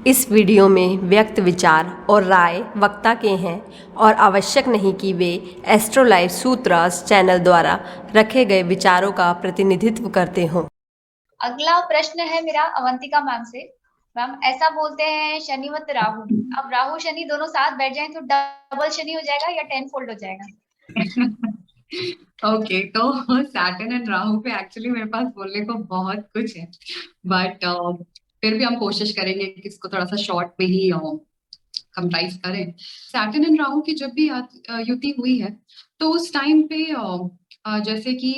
इस वीडियो में व्यक्त विचार और राय वक्ता के हैं और आवश्यक नहीं कि वे एस्ट्रोलाइफ सूत्रास चैनल द्वारा रखे गए विचारों का प्रतिनिधित्व करते हों। अगला प्रश्न है मेरा अवंतिका मैम से। मैम, ऐसा बोलते हैं शनि मत राहु, अब राहु शनि दोनों साथ बैठ जाएं तो डबल शनि हो जाएगा या 10 फोल्ड हो जाएगा? ओके, तो सैटर्न एंड राहु पे एक्चुअली मेरे पास बोलने को बहुत कुछ है, बट फिर भी हम कोशिश करेंगे कि इसको थोड़ा सा शॉर्ट में ही कंप्राइज करें। सैटर्न एंड राहु की जब भी युति हुई है तो उस टाइम पे जैसे कि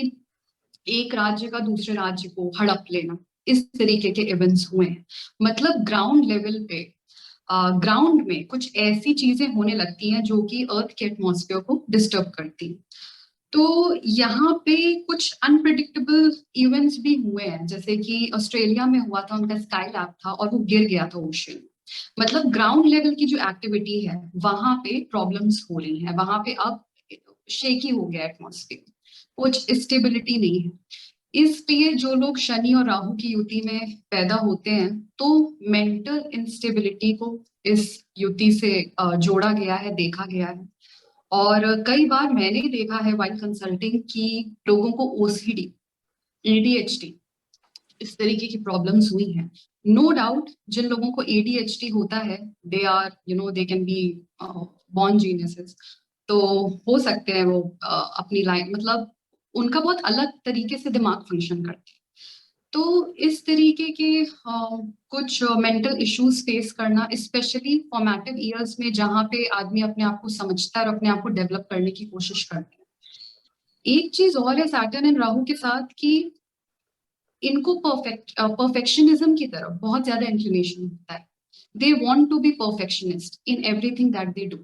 एक राज्य का दूसरे राज्य को हड़प लेना, इस तरीके के इवेंट्स हुए हैं। मतलब ग्राउंड लेवल पे ग्राउंड में कुछ ऐसी चीजें होने लगती हैं जो कि अर्थ के एटमॉस्फेयर को डिस्टर्ब करती हैं। तो यहाँ पे कुछ अनप्रिडिक्टेबल इवेंट्स भी हुए हैं, जैसे कि ऑस्ट्रेलिया में हुआ था, उनका स्काई लैब था और वो गिर गया था ओशन। मतलब ग्राउंड लेवल की जो एक्टिविटी है वहां पे प्रॉब्लम्स हो रही हैं, वहां पे अब शेकी हो गया एटमॉस्फेयर, कुछ स्टेबिलिटी नहीं है। इसलिए जो लोग शनि और राहु की युति में पैदा होते हैं तो मेंटल इंस्टेबिलिटी को इस युति से जोड़ा गया है, देखा गया है। और कई बार मैंने देखा है वाइल कंसल्टिंग की लोगों को ओसीडी, एडीएचडी, इस तरीके की प्रॉब्लम्स हुई हैं। नो डाउट जिन लोगों को एडीएचडी होता है they are they can be born geniuses, तो हो सकते हैं वो अपनी लाइफ, मतलब उनका बहुत अलग तरीके से दिमाग फंक्शन करते हैं। तो इस तरीके के कुछ मेंटल इश्यूज फेस करना, स्पेशली फॉर्मेटिव ईयर्स में जहाँ पे आदमी अपने आप को समझता है और अपने आप को डेवलप करने की कोशिश करते हैं। एक चीज और है सैटर्न एंड राहु के साथ कि इनको परफेक्शनिज्म की तरफ बहुत ज्यादा इंक्लिनेशन होता है। They want to be perfectionist in everything that they do,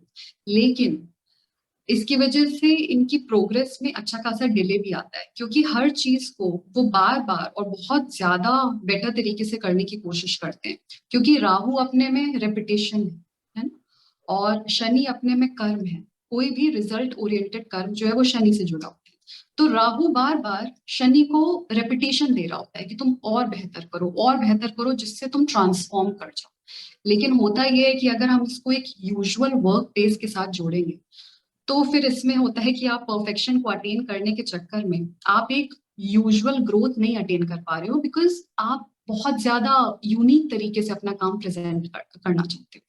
लेकिन इसकी वजह से इनकी प्रोग्रेस में अच्छा खासा डिले भी आता है, क्योंकि हर चीज को वो बार बार और बहुत ज्यादा बेटर तरीके से करने की कोशिश करते हैं, क्योंकि राहु अपने में रेपिटेशन है ना, और शनि अपने में कर्म है। कोई भी रिजल्ट ओरिएंटेड कर्म जो है वो शनि से जुड़ा होता है। तो राहु बार बार शनि को रेपिटेशन दे रहा होता है कि तुम और बेहतर करो जिससे तुम ट्रांसफॉर्म कर जाओ। लेकिन होता यह है कि अगर हम इसको एक यूजुअल वर्क पेस के साथ जोड़ेंगे तो फिर इसमें होता है कि आप परफेक्शन को अटेन करने के चक्कर में आप एक यूजुअल ग्रोथ नहीं अटेन कर पा रहे हो, बिकॉज आप बहुत ज्यादा यूनिक तरीके से अपना काम प्रेजेंट करना चाहते हो।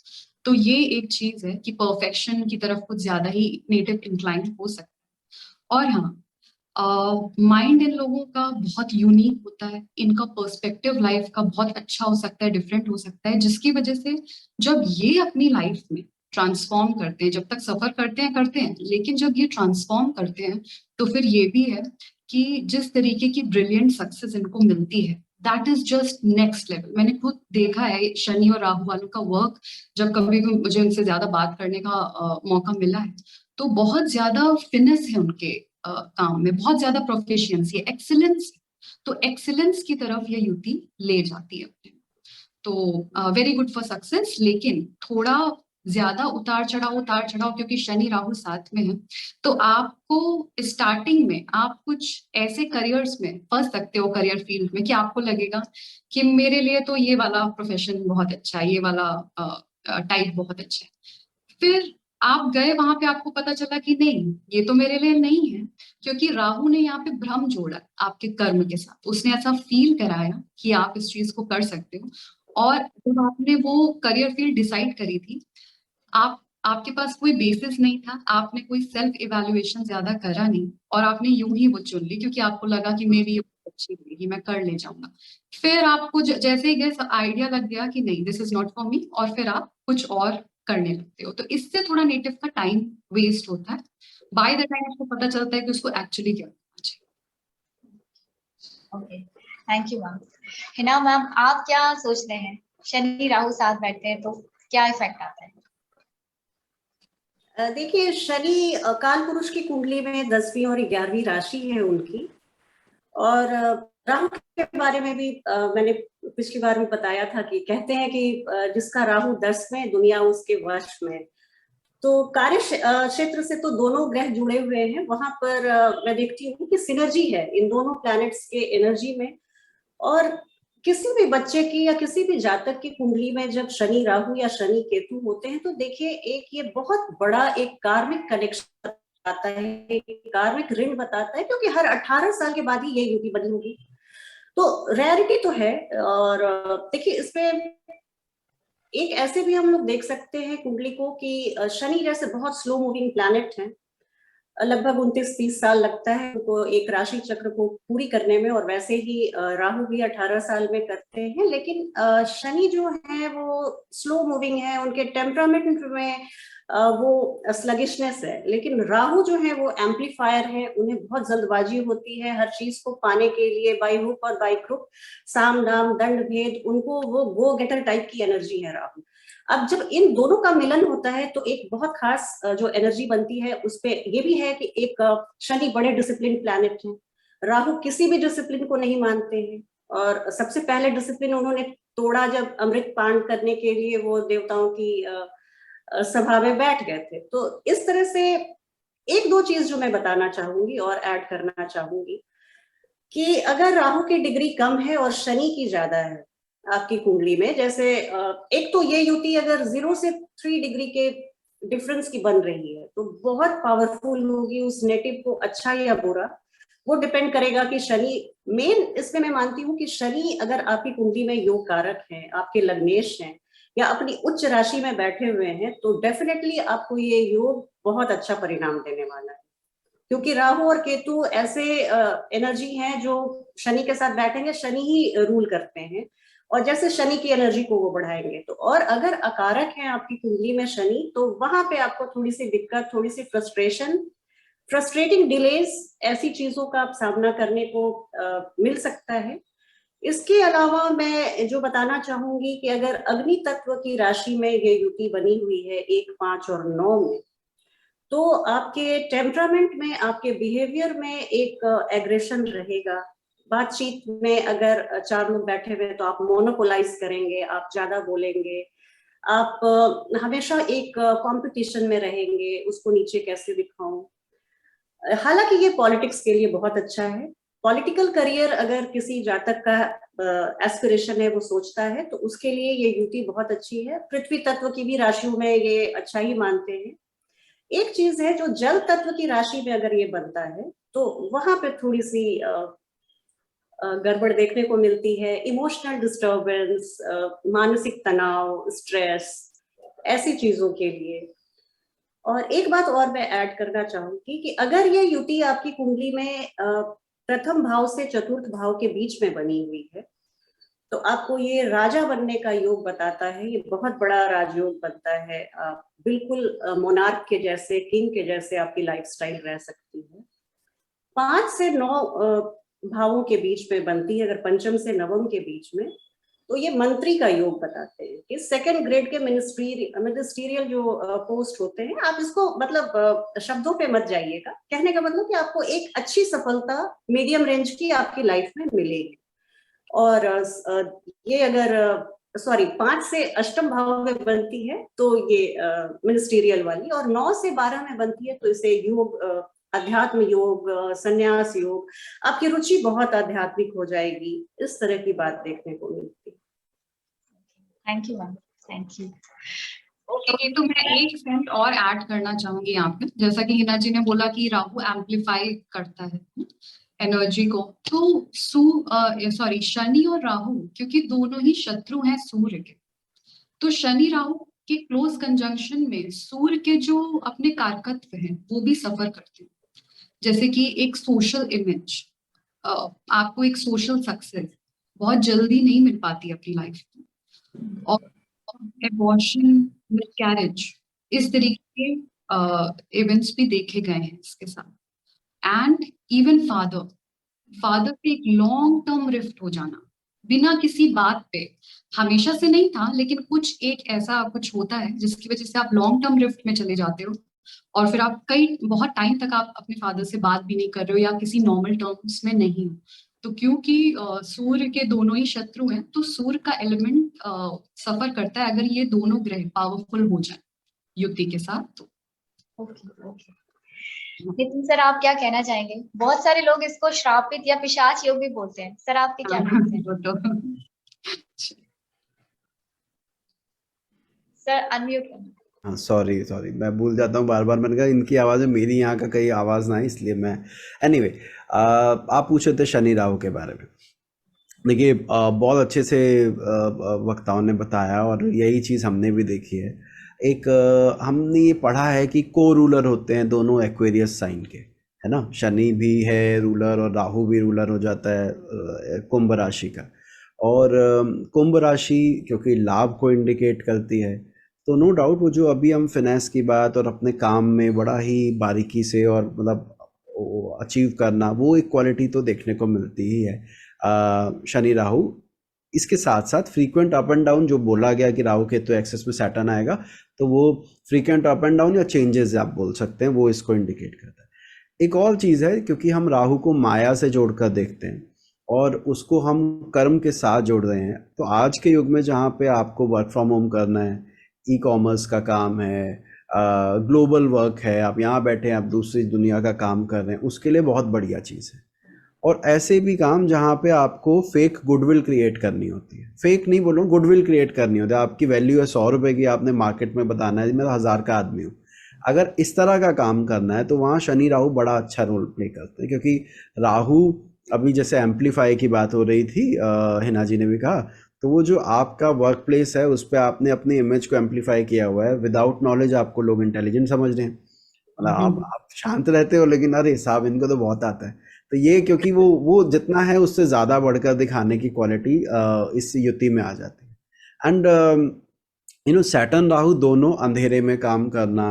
तो ये एक चीज है कि परफेक्शन की तरफ कुछ ज्यादा ही नेटिव इंक्लाइंड हो सकता है। और हाँ, माइंड इन लोगों का बहुत यूनिक होता है, इनका पर्सपेक्टिव लाइफ का बहुत अच्छा हो सकता है, डिफरेंट हो सकता है, जिसकी वजह से जब ये अपनी लाइफ में ट्रांसफॉर्म करते हैं, जब तक सफर करते हैं, लेकिन जब ये ट्रांसफॉर्म करते हैं तो फिर ये भी है कि जिस तरीके की ब्रिलियंट सक्सेस इनको मिलती है that is just next level. मैंने खुद देखा है शनि और राहु वालों का वर्क, जब कभी भी मुझे उनसे ज्यादा बात करने का मौका मिला है तो बहुत ज्यादा फिनेस है उनके काम में, बहुत ज्यादा प्रोफिशिएंसी है, एक्सीलेंस। तो एक्सीलेंस की तरफ ये युति ले जाती है अपने। तो वेरी गुड फॉर सक्सेस, लेकिन थोड़ा ज्यादा उतार चढ़ाव क्योंकि शनि राहु साथ में है, तो आपको स्टार्टिंग में आप कुछ ऐसे करियर्स में फंस सकते हो, करियर फील्ड में, कि आपको लगेगा कि मेरे लिए तो ये वाला प्रोफेशन बहुत अच्छा है, ये वाला टाइप बहुत अच्छा है। फिर आप गए वहां पे, आपको पता चला कि नहीं ये तो मेरे लिए नहीं है, क्योंकि राहु ने यहाँ पे भ्रम जोड़ा आपके कर्म के साथ। उसने ऐसा फील कराया कि आप इस चीज को कर सकते हो, और जब आपने वो करियर फील्ड डिसाइड करी थी, आपके पास कोई बेसिस नहीं था, आपने कोई सेल्फ इवेल्युएशन ज्यादा करा नहीं, और आपने यूं ही वो चुन ली क्योंकि आपको लगा कि मे भी ये अच्छी रहेगी, मैं कर ले जाऊंगा। फिर आपको जैसे ही गए आइडिया लग गया कि नहीं this is not for me, और फिर आप कुछ और करने लगते हो। तो इससे थोड़ा नेटिव का टाइम वेस्ट होता है, बाय द टाइम उसको पता चलता है कि उसको एक्चुअली क्या करना चाहिए। Okay, thank you ma'am. Hina ma'am, आप क्या सोचते हैं, शनि राहु साथ बैठते हैं तो क्या इफेक्ट आता है? देखिए, शनि काल पुरुष की कुंडली में 10वीं और 11वीं राशि है उनकी। और राहु के बारे में भी मैंने पिछली बार भी बताया था कि कहते हैं कि जिसका राहु 10 में, दुनिया उसके वश में। तो कार्य क्षेत्र से तो दोनों ग्रह जुड़े हुए हैं, वहां पर मैं देखती हूँ कि सिनर्जी है इन दोनों प्लैनेट्स के एनर्जी में। और किसी भी बच्चे की या किसी भी जातक की कुंडली में जब शनि राहु या शनि केतु होते हैं तो देखिए एक ये बहुत बड़ा एक कार्मिक कनेक्शन बताता है, एक कार्मिक ऋण बताता है, क्योंकि हर 18 साल के बाद ही ये युति बनी होगी। तो रेयरिटी तो है। और देखिए इसमें एक ऐसे भी हम लोग देख सकते हैं कुंडली को कि शनि जैसे बहुत स्लो मूविंग प्लैनेट है, लगभग 29-30 साल लगता है उनको एक राशि चक्र को पूरी करने में, और वैसे ही राहु भी 18 साल में करते हैं। लेकिन शनि जो है वो स्लो मूविंग है, उनके टेम्परामेंट में वो स्लगिशनेस है। लेकिन राहु जो है वो एम्पलीफायर है, उन्हें बहुत जल्दबाजी होती है हर चीज को पाने के लिए, बाई हुक और बाई क्रुक, साम दाम दंड भेद, उनको वो गो गेटर टाइप की एनर्जी है राहु। अब जब इन दोनों का मिलन होता है तो एक बहुत खास जो एनर्जी बनती है उसपे ये भी है कि एक शनि बड़े डिसिप्लिन प्लैनेट है, राहु किसी भी डिसिप्लिन को नहीं मानते हैं, और सबसे पहले डिसिप्लिन उन्होंने तोड़ा जब अमृत पान करने के लिए वो देवताओं की सभा में बैठ गए थे। तो इस तरह से एक दो चीज जो मैं बताना चाहूंगी और ऐड करना चाहूंगी कि अगर राहु की डिग्री कम है और शनि की ज्यादा है आपकी कुंडली में, जैसे एक तो ये युति अगर 0 से 3 डिग्री के डिफरेंस की बन रही है तो बहुत पावरफुल होगी, उस नेटिव को अच्छा या बुरा वो डिपेंड करेगा कि शनि मेन। इसमें मैं मानती हूँ कि शनि अगर आपकी कुंडली में योग कारक है, आपके लग्नेश हैं या अपनी उच्च राशि में बैठे हुए हैं, तो डेफिनेटली आपको ये योग बहुत अच्छा परिणाम देने वाला है, क्योंकि राहु और केतु ऐसे एनर्जी हैं जो शनि के साथ बैठेंगे, शनि ही रूल करते हैं, और जैसे शनि की एनर्जी को वो बढ़ाएंगे। तो और अगर अकारक है आपकी कुंडली में शनि, तो वहां पे आपको थोड़ी सी दिक्कत, थोड़ी सी फ्रस्ट्रेशन, फ्रस्ट्रेटिंग डिलेज, ऐसी चीजों का सामना करने को मिल सकता है। इसके अलावा मैं जो बताना चाहूंगी कि अगर अग्नि तत्व की राशि में ये युति बनी हुई है 1, 5 और 9 में, तो आपके टेम्परामेंट में, आपके बिहेवियर में एक एग्रेशन रहेगा। बातचीत में अगर 4 लोग बैठे हुए हैं तो आप मोनोपोलाइज करेंगे, आप ज्यादा बोलेंगे, आप हमेशा एक कंपटीशन में रहेंगे, उसको नीचे कैसे दिखाऊं। हालांकि ये पॉलिटिक्स के लिए बहुत अच्छा है। पॉलिटिकल करियर अगर किसी जातक का एस्पिरेशन है, वो सोचता है, तो उसके लिए ये युति बहुत अच्छी है। पृथ्वी तत्व की भी राशियों में ये अच्छा ही मानते हैं। एक चीज है जो जल तत्व की राशि में अगर ये बनता है तो वहां पे थोड़ी सी गड़बड़ देखने को मिलती है, इमोशनल डिस्टर्बेंस, मानसिक तनाव, स्ट्रेस, ऐसी चीजों के लिए। और एक बात और मैं ऐड करना चाहूंगी कि अगर ये युति आपकी कुंडली में प्रथम भाव से चतुर्थ भाव के बीच में बनी हुई है, तो आपको ये राजा बनने का योग बताता है, ये बहुत बड़ा राजयोग बनता है। आप बिल्कुल मोनार्क के जैसे, किंग के जैसे आपकी लाइफस्टाइल रह सकती है। 5 से 9 भावों के बीच में बनती है, अगर पंचम से नवम के बीच में, तो ये मंत्री का योग बताते हैं कि 2nd ग्रेड के मिनिस्ट्रियल जो पोस्ट होते हैं, आप इसको मतलब शब्दों पे मत जाइएगा, कहने का मतलब कि आपको एक अच्छी सफलता मीडियम रेंज की आपकी लाइफ में मिलेगी। और ये अगर 5 से अष्टम भाव में बनती है तो ये मिनिस्टीरियल वाली, और 9 से 12 में बनती है तो इसे योग, अध्यात्म योग, संन्यास योग, आपकी रुचि बहुत आध्यात्मिक हो जाएगी, इस तरह की बात देखने को मिलती है। Thank you ma'am, thank you. Okay, तो मैं एक पॉइंट और ऐड करना चाहूंगी यहाँ पे। जैसा कि हिना जी ने बोला कि राहु एम्पलीफाई करता है एनर्जी को, तो शनि और राहु क्योंकि दोनों ही शत्रु हैं सूर्य के, तो शनि राहु के क्लोज कंजंक्शन में सूर्य के जो अपने कारकत्व हैं वो भी सफर करते हैं। जैसे कि एक सोशल इमेज, आपको एक सोशल सक्सेस बहुत जल्दी नहीं मिल पाती अपनी लाइफ में, और एबॉर्शन, मिसकैरेज, इस तरीके के इवेंट्स भी देखे गए हैं इसके साथ। एंड इवन फादर पे एक लॉन्ग टर्म रिफ्ट हो जाना बिना किसी बात पे, हमेशा से नहीं था लेकिन कुछ एक ऐसा कुछ होता है जिसकी वजह से आप लॉन्ग टर्म रिफ्ट में चले जाते हो, और फिर आप बहुत टाइम तक आप अपने फादर से बात भी नहीं कर रहे हो या किसी नॉर्मल टर्म्स में नहीं हो। तो क्योंकि सूर्य के दोनों ही शत्रु हैं, तो सूर्य का एलिमेंट सफर करता है अगर ये दोनों ग्रह पावरफुल हो जाए युक्ति के साथ। तो ओके। नितिन सर, आप क्या कहना चाहेंगे? बहुत सारे लोग इसको श्रापित या पिशाच योग भी बोलते हैं, सर आपके क्या कहते हैं? सर अनम्यूट करना। हाँ सॉरी सॉरी, मैं भूल जाता हूँ बार बार, मैंने कहा इनकी आवाज़ है, मेरी यहाँ का कहीं आवाज़ ना है, इसलिए मैं एनीवे आप पूछे थे शनि राहु के बारे में। देखिए बहुत अच्छे से वक्ताओं ने बताया और यही चीज़ हमने भी देखी है। एक हमने ये पढ़ा है कि को रूलर होते हैं दोनों एक्वेरियस साइन के, है ना, शनि भी है रूलर और राहु भी रूलर हो जाता है कुंभ राशि का। और कुंभ राशि क्योंकि लाभ को इंडिकेट करती है, तो नो डाउट वो जो अभी हम फिनेंस की बात और अपने काम में बड़ा ही बारीकी से और मतलब अचीव करना, वो एक क्वालिटी तो देखने को मिलती ही है शनि राहु। इसके साथ साथ फ्रीक्वेंट अप एंड डाउन जो बोला गया कि राहु केतु एक्सेस में सैटर्न आएगा, तो वो फ्रीक्वेंट अप एंड डाउन या चेंजेस आप बोल सकते हैं, वो इसको इंडिकेट करता है। एक और चीज़ है, क्योंकि हम राहु को माया से जोड़कर देखते हैं और उसको हम कर्म के साथ जोड़ रहे हैं, तो आज के युग में जहाँ पे आपको वर्क फ्रॉम होम करना है, ई कॉमर्स का काम है, ग्लोबल वर्क है, आप यहाँ बैठे हैं, आप दूसरी दुनिया का काम कर रहे हैं, उसके लिए बहुत बढ़िया चीज़ है। और ऐसे भी काम जहाँ पे आपको फेक गुडविल क्रिएट करनी होती है, फेक नहीं बोलूँ, गुडविल क्रिएट करनी होती है, आपकी वैल्यू है 100 रुपये की, आपने मार्केट में बताना है मैं 1000 का आदमी हूँ, अगर इस तरह का काम करना है तो वहाँ शनि राहु बड़ा अच्छा रोल प्ले करते हैं। क्योंकि राहु अभी जैसे एम्पलीफाई की बात हो रही थी, हिना जी ने भी कहा, तो वो जो आपका वर्क प्लेस है उस पर आपने अपनी इमेज को एम्पलीफाई किया हुआ है, विदाउट नॉलेज आपको लोग इंटेलिजेंट समझ रहे हैं, मतलब आप शांत रहते हो लेकिन अरे साहब इनको तो बहुत आता है। तो ये क्योंकि वो जितना है उससे ज़्यादा बढ़कर दिखाने की क्वालिटी इस युति में आ जाती है। एंड सैटर्न राहु दोनों अंधेरे में काम करना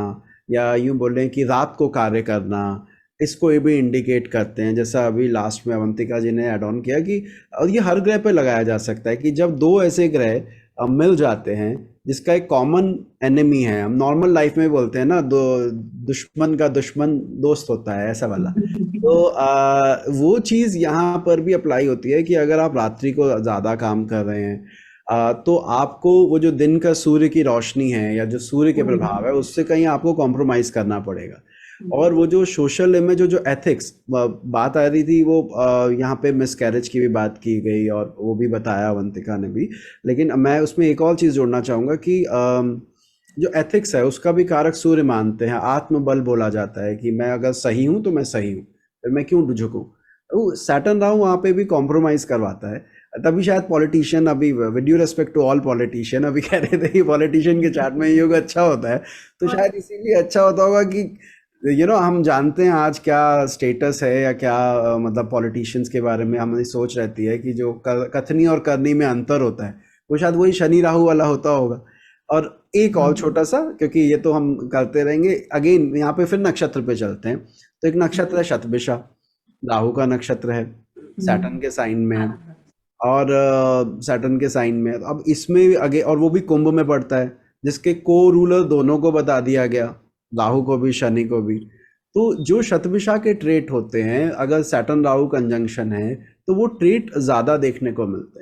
या यूँ बोलें कि रात को कार्य करना, इसको ये भी इंडिकेट करते हैं। जैसा अभी लास्ट में अवंतिका जी ने एड ऑन किया कि और ये हर ग्रह पे लगाया जा सकता है कि जब दो ऐसे ग्रह मिल जाते हैं जिसका एक कॉमन एनिमी है, हम नॉर्मल लाइफ में बोलते हैं ना, दुश्मन का दुश्मन दोस्त होता है, ऐसा वाला। तो वो चीज़ यहाँ पर भी अप्लाई होती है कि अगर आप रात्रि को ज़्यादा काम कर रहे हैं तो आपको वो जो दिन का सूर्य की रोशनी है या जो सूर्य के प्रभाव है उससे कहीं आपको कॉम्प्रोमाइज करना पड़ेगा। और वो जो सोशल इमेज जो एथिक्स बात आ रही थी, वो यहाँ पे मिसकैरेज की भी बात की गई और वो भी बताया अवंतिका ने भी, लेकिन मैं उसमें एक और चीज़ जोड़ना चाहूँगा कि जो एथिक्स है उसका भी कारक सूर्य मानते हैं। आत्मबल बोला जाता है कि मैं अगर सही हूँ तो मैं सही हूँ, फिर मैं क्यों झुकूँ। तो सैटर्न राहु वहाँ पे भी कॉम्प्रोमाइज़ करवाता है। तभी शायद पॉलिटिशियन, अभी with due respect to all politician, अभी कह रहे थे कि पॉलिटिशियन के चार्ट में योग अच्छा होता है, तो शायद इसीलिए अच्छा होता होगा कि हम जानते हैं आज क्या स्टेटस है या क्या मतलब पॉलिटिशियंस के बारे में हमारी सोच रहती है कि जो कथनी और करनी में अंतर होता है, वो शायद वही शनि राहु वाला होता होगा। और एक और छोटा सा, क्योंकि ये तो हम करते रहेंगे, अगेन यहाँ पे फिर नक्षत्र पे चलते हैं। तो एक नक्षत्र है शतभिषा, राहु का नक्षत्र है, सैटर्न के साइन में है और सैटर्न के साइन में। अब इसमें आगे, और वो भी कुंभ में पड़ता है, जिसके को रूलर दोनों को बता दिया गया, राहु को भी शनि को भी। तो जो शतभिषा के ट्रेट होते हैं, अगर सैटर्न राहु कंजंक्शन है तो वो ट्रेट ज़्यादा देखने को मिलते हैं।